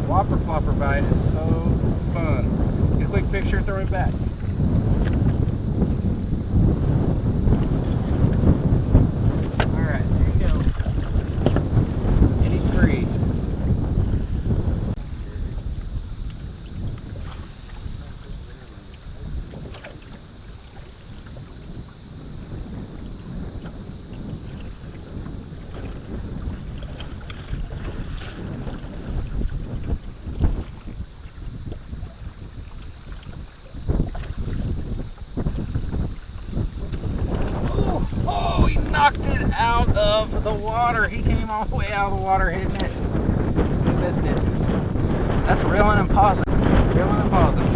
Whopper Plopper bite is so fun. Get a quick picture, throw it back. Alright, there you go. And he's free. Knocked it out of the water. He came all the way out of the water hitting it. He missed it. That's reeling and pausing. Reeling and pausing.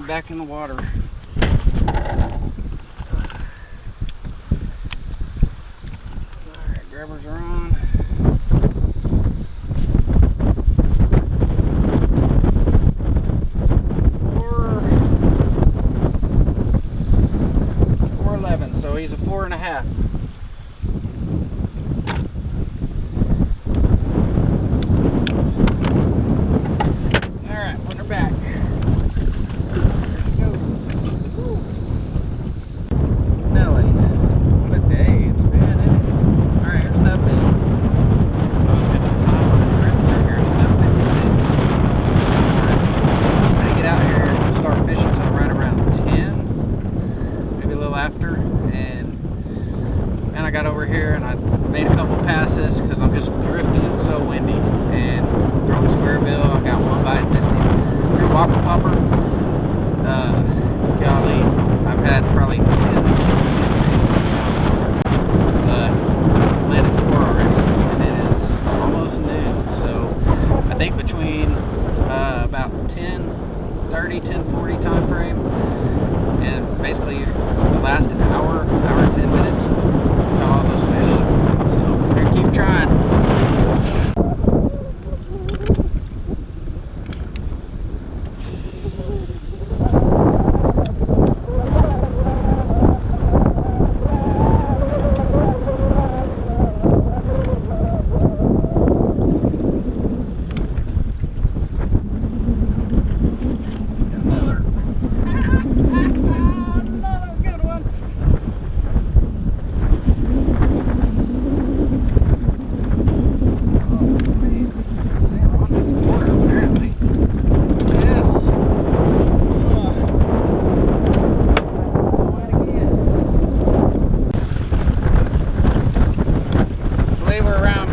Back in the water. Alright, grabbers are on. Four 11, so he's a 4.5. Alright, putting her back. I got over here and I made a couple passes because I'm just drifting. It's so windy and throwing square bill. I got one bite and missed him. Through Whopper Plopper. Golly, I've had probably 10 fish but I landed 4 already and it is almost noon. So I think between about 10:30, 10:40 time frame and basically the last hour and 10 minutes caught all those fish. So we're gonna keep trying.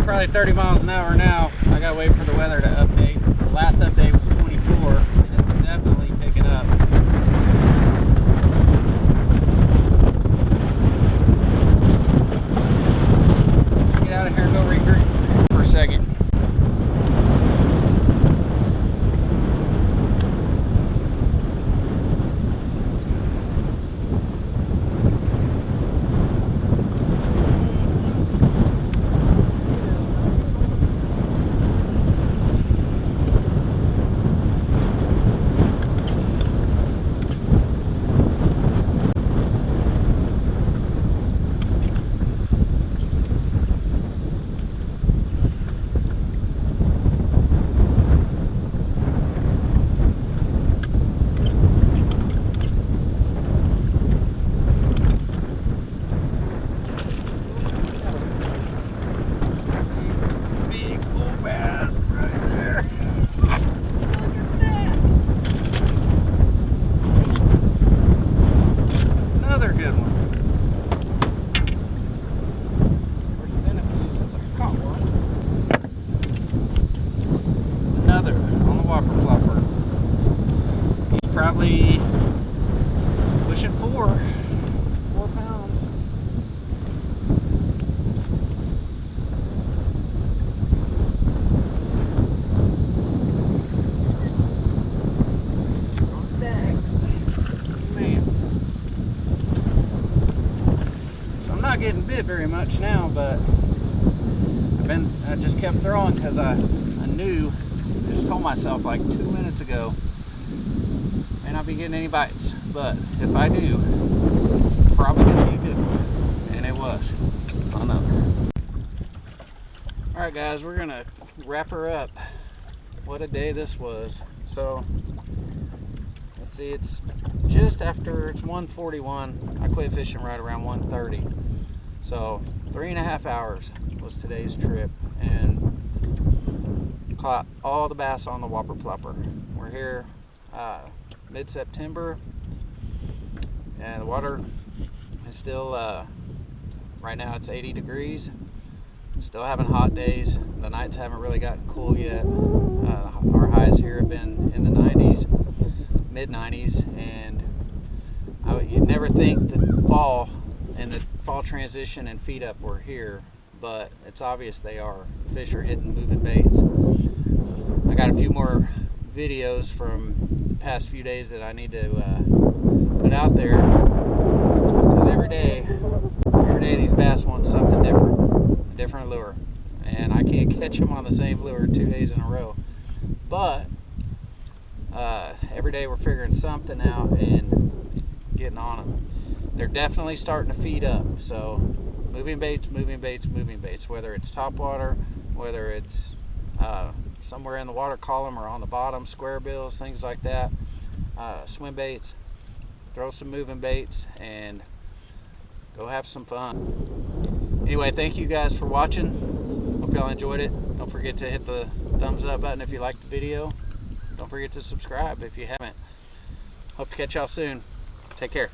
Probably 30 miles an hour now. I gotta wait for the weather to update. The last update was 24 and it's definitely picking up. Get out of here and go regroup for a second. getting bit very much now, but I just kept throwing because I knew, just told myself like 2 minutes ago, may not be getting any bites, but if I do, probably gonna be a good one. And it was on another. All right, guys, we're gonna wrap her up. What a day this was. So let's see, it's just after, it's 1:41. I quit fishing right around 1:30. So 3.5 hours was today's trip, and caught all the bass on the Whopper Plopper. We're here mid-September, and the water is still, right now it's 80 degrees. Still having hot days. The nights haven't really gotten cool yet. Our highs here have been in the 90s, mid-90s, and you'd never think that fall and the fall transition and feed up were here, but it's obvious they are. Fish are hitting moving baits. I got a few more videos from the past few days that I need to put out there, because every day these bass want something different, a different lure, and I can't catch them on the same lure 2 days in a row. But every day we're figuring something out and getting on them. They're definitely starting to feed up. So moving baits, moving baits, moving baits, whether it's top water, whether it's somewhere in the water column or on the bottom, square bills, things like that, swim baits, throw some moving baits and go have some fun. Anyway, thank you guys for watching. Hope y'all enjoyed it. Don't forget to hit the thumbs up button if you liked the video. Don't forget to subscribe if you haven't. Hope to catch y'all soon. Take care.